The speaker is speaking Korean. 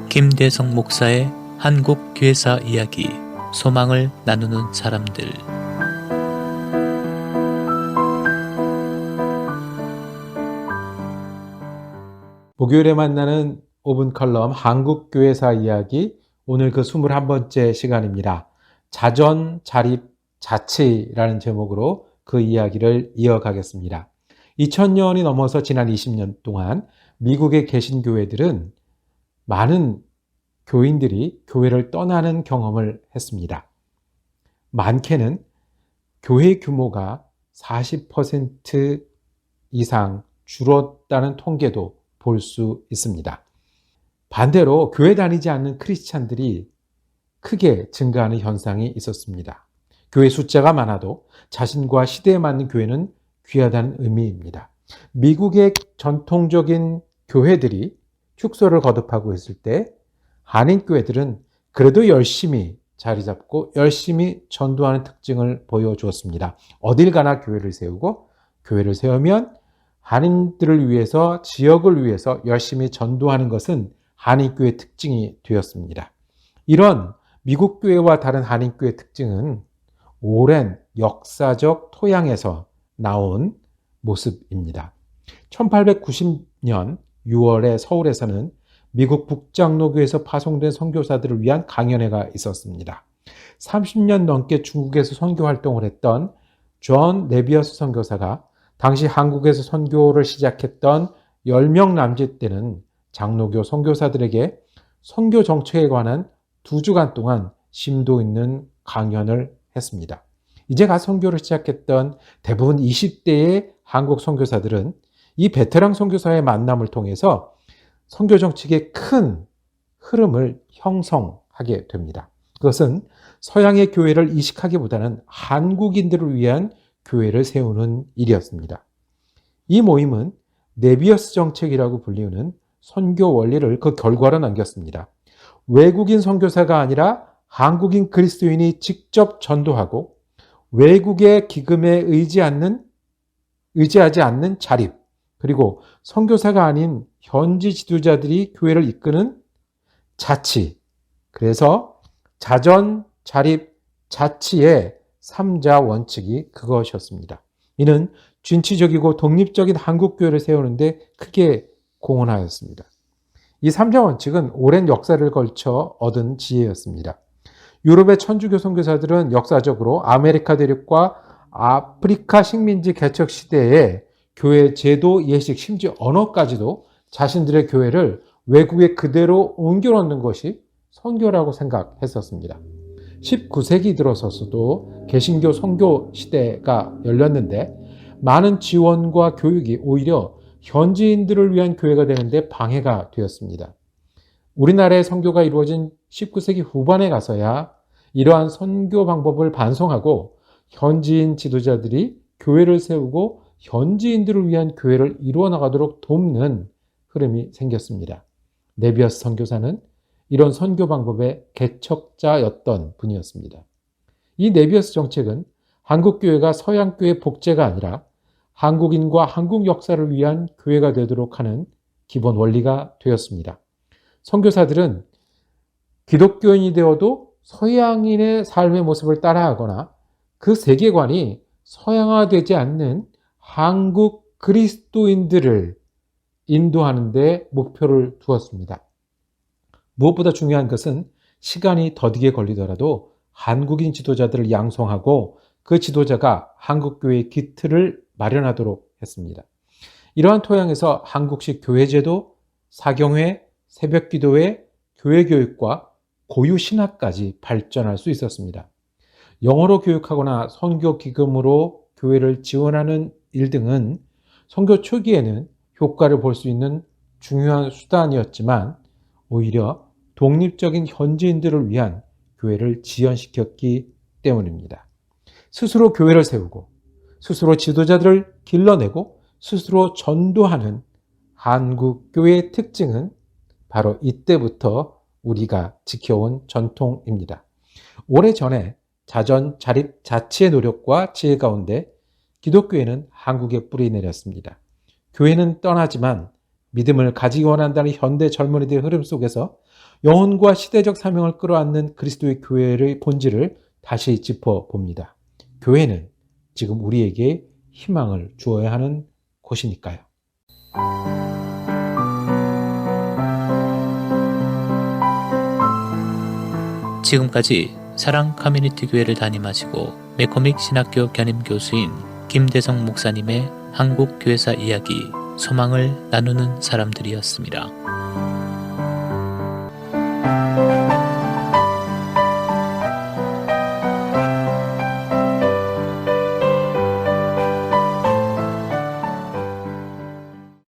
김대성 목사의 한국 교회사 이야기, 소망을 나누는 사람들. 목요일에 만나는 5분 칼럼 한국 교회사 이야기, 오늘 그 21번째 시간입니다. 자전, 자립, 자치라는 제목으로 그 이야기를 이어가겠습니다. 2000년이 넘어서 지난 20년 동안 미국의 개신교회들은 많은 교인들이 교회를 떠나는 경험을 했습니다. 많게는 교회 규모가 40% 이상 줄었다는 통계도 볼 수 있습니다. 반대로 교회 다니지 않는 크리스찬들이 크게 증가하는 현상이 있었습니다. 교회 숫자가 많아도 자신과 시대에 맞는 교회는 귀하다는 의미입니다. 미국의 전통적인 교회들이 축소를 거듭하고 있을 때 한인교회들은 그래도 열심히 자리 잡고 열심히 전도하는 특징을 보여주었습니다. 어딜 가나 교회를 세우고, 교회를 세우면 한인들을 위해서, 지역을 위해서 열심히 전도하는 것은 한인교회의 특징이 되었습니다. 이런 미국 교회와 다른 한인교회의 특징은 오랜 역사적 토양에서 나온 모습입니다. 1890년 6월에 서울에서는 미국 북장로교에서 파송된 선교사들을 위한 강연회가 있었습니다. 30년 넘게 중국에서 선교 활동을 했던 존 네비어스 선교사가 당시 한국에서 선교를 시작했던 10명 남짓되는 장로교 선교사들에게 선교 정책에 관한 2주간 동안 심도 있는 강연을 했습니다. 이제 갓 선교를 시작했던 대부분 20대의 한국 선교사들은 이 베테랑 선교사의 만남을 통해서 선교 정책의 큰 흐름을 형성하게 됩니다. 그것은 서양의 교회를 이식하기보다는 한국인들을 위한 교회를 세우는 일이었습니다. 이 모임은 네비어스 정책이라고 불리우는 선교 원리를 그 결과로 남겼습니다. 외국인 선교사가 아니라 한국인 그리스도인이 직접 전도하고, 외국의 기금에 의지하지 않는 자립, 그리고 선교사가 아닌 현지 지도자들이 교회를 이끄는 자치, 그래서 자전, 자립, 자치의 3자 원칙이 그것이었습니다. 이는 진취적이고 독립적인 한국교회를 세우는데 크게 공헌하였습니다. 이 3자 원칙은 오랜 역사를 걸쳐 얻은 지혜였습니다. 유럽의 천주교 선교사들은 역사적으로 아메리카 대륙과 아프리카 식민지 개척 시대에 교회 제도, 예식, 심지어 언어까지도 자신들의 교회를 외국에 그대로 옮겨놓는 것이 선교라고 생각했었습니다. 19세기 들어서서도 개신교 선교 시대가 열렸는데 많은 지원과 교육이 오히려 현지인들을 위한 교회가 되는데 방해가 되었습니다. 우리나라의 선교가 이루어진 19세기 후반에 가서야 이러한 선교 방법을 반성하고 현지인 지도자들이 교회를 세우고 현지인들을 위한 교회를 이루어 나가도록 돕는 흐름이 생겼습니다. 네비어스 선교사는 이런 선교 방법의 개척자였던 분이었습니다. 이 네비어스 정책은 한국교회가 서양교회 복제가 아니라 한국인과 한국 역사를 위한 교회가 되도록 하는 기본 원리가 되었습니다. 선교사들은 기독교인이 되어도 서양인의 삶의 모습을 따라하거나 그 세계관이 서양화되지 않는 한국 그리스도인들을 인도하는 데 목표를 두었습니다. 무엇보다 중요한 것은 시간이 더디게 걸리더라도 한국인 지도자들을 양성하고 그 지도자가 한국교회의 기틀을 마련하도록 했습니다. 이러한 토양에서 한국식 교회제도, 사경회, 새벽기도회, 교회교육과 고유신학까지 발전할 수 있었습니다. 영어로 교육하거나 선교기금으로 교회를 지원하는 일 등은 선교 초기에는 효과를 볼 수 있는 중요한 수단이었지만 오히려 독립적인 현지인들을 위한 교회를 지연시켰기 때문입니다. 스스로 교회를 세우고 스스로 지도자들을 길러내고 스스로 전도하는 한국교회의 특징은 바로 이때부터 우리가 지켜온 전통입니다. 오래전에 자전, 자립, 자치의 노력과 지혜 가운데 기독교회는 한국에 뿌리 내렸습니다. 교회는 떠나지만 믿음을 가지기 원한다는 현대 젊은이들의 흐름 속에서 영혼과 시대적 사명을 끌어안는 그리스도의 교회의 본질을 다시 짚어봅니다. 교회는 지금 우리에게 희망을 주어야 하는 곳이니까요. 지금까지 사랑 커뮤니티 교회를 담임하시고 매코믹 신학교 겸임 교수인 김대성 목사님의 한국 교회사 이야기, 소망을 나누는 사람들이었습니다.